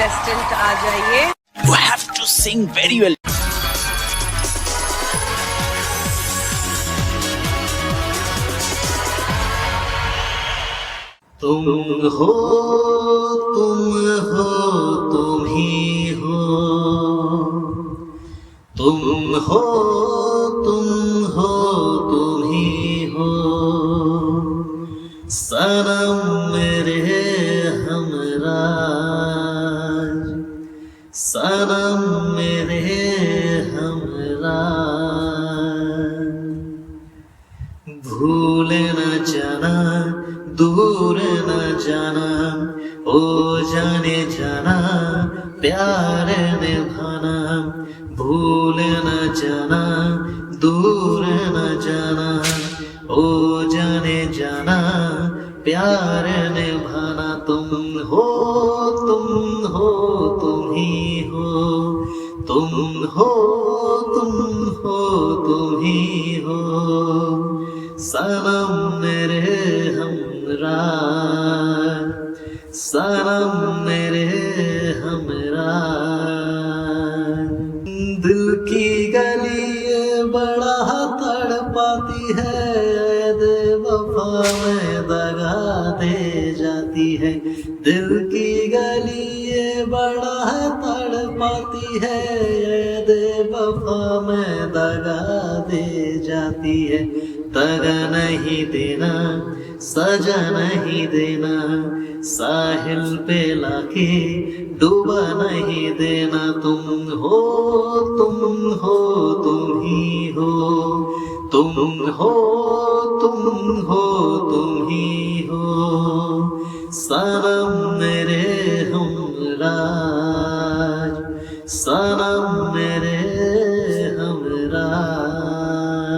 Contestant आ जाइए। You have to sing very well. तुम हो तुम हो तुम ही हो, तुम हो तुम हो तुम ही हो, सनम मेरे हमराज, सनम मेरे हमराज। भूल न जाना दूर न जाना, ओ जाने जाना प्यार निभाना। भूल न जाना दूर न जाना, ओ जाने जाना प्यार निभाना। तुम हो तुम ही हो, तुम हो तुम ही हो, सनम मेरे हमराज, सनम मेरे हमराज। दिल की गली ये बड़ा तड़पाती है, बेवफा में दगा दे जाती है। दिल की गली ये बड़ा तड़पाती है, बेवफा में दगा दे जाती है। दगा नहीं देना सजा नहीं देना, साहिल पे लाके डूबा नहीं देना। तुम हो तुम ही हो, तुम हो तुम ही हो, सनम मेरे हमराज, सनम मेरे